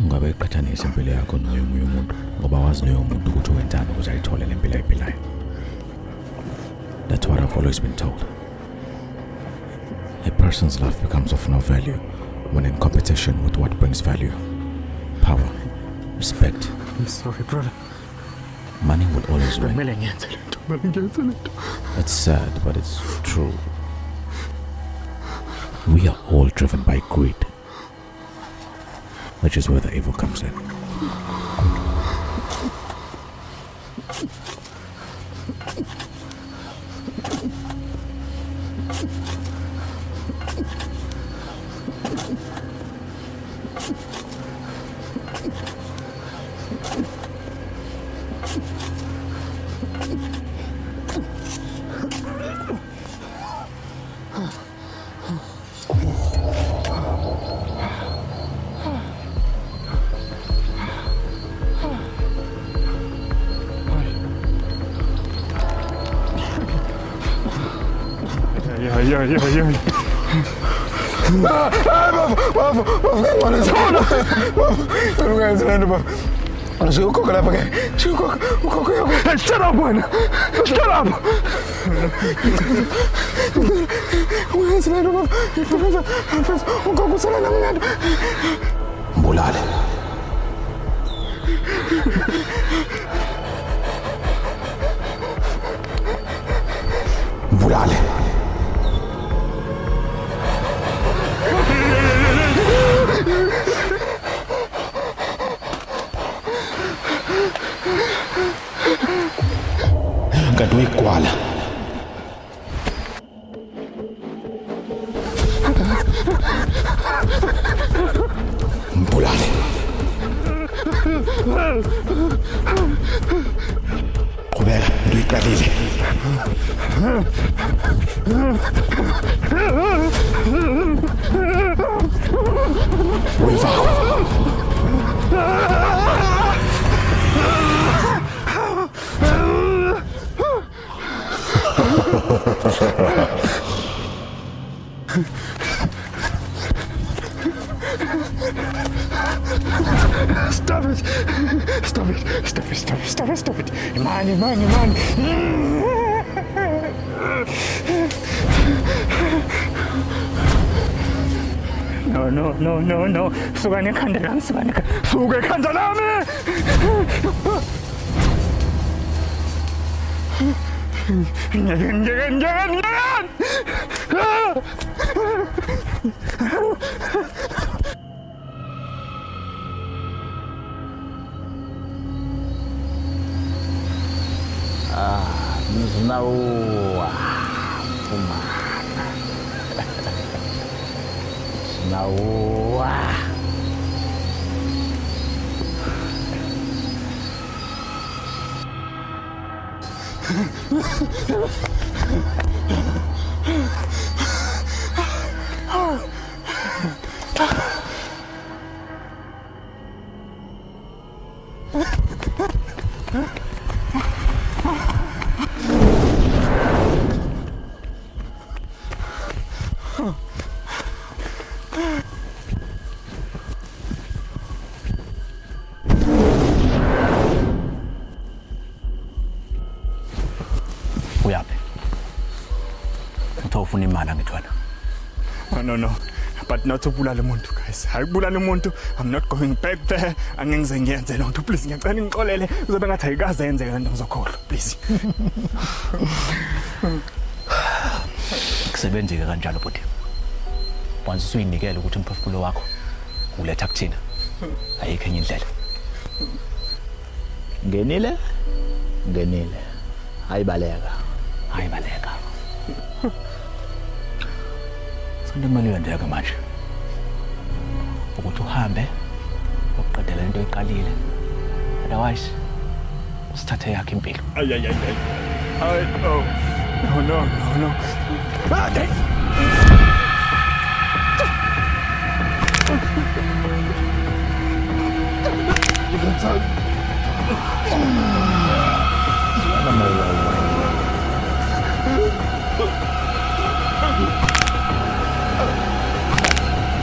Ungabe iqhathanisa impilo yakho noyomunye umuntu ngoba wazi loyo muntu ukuthi wenzani ukuze ayithole le mpilo ayiphilayo. That's what I've always been told. A person's life becomes of no value when in competition with what brings value. Power, respect. I'm sorry, brother. Money will always win. It's sad, but it's true. We are all driven by greed, which is where the evil comes in. Shut up, man! Shut up! Mbulale. Mbulale. Kanti uyikwala. Mbulale. Qhubeka, into iqalile. Uyiva. Stop it! Stop it! Stop it! Stop it! Stop it! Stop it! Imani! No! Sukani ekhanda lami, suka ekhanda lami! Ngeke! Nawa Puma Nawa Uyaphi? Ngithofuna imali angithwala. No. But not to bulala umuntu, guys. Hayi bulala umuntu. I'm not going back there. Angengize ngiyenze lonto. Please ngiyacela ngixolele. Uzobe ngathi ayikaze yenze kanti ngizokhohlwa. Please. Kusebenzeke kanjalo bhuti. Once usuyinikele ukuthi umphefumulo wakho uletha kuthina. Ayikho enye indlela. Ngenile. Hayibaleka. Sonke imali yondeka manje. Ukuthi uhambe ukuqedela into eqalile. Otherwise sithathe yakhe impilo. Ay. Oh. No.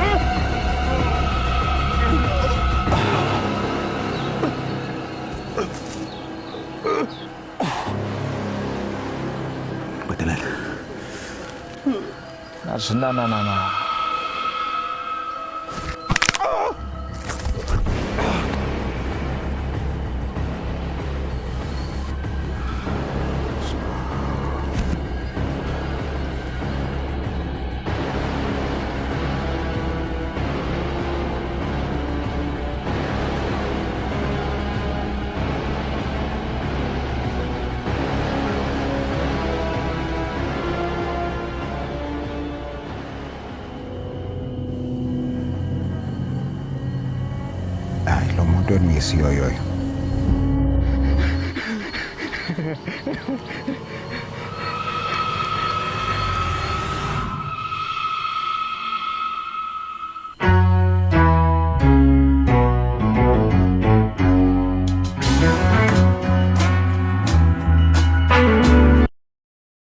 Hey! Ngiyakudelela. Na. Hayi lo muntu onisiyo yoyo.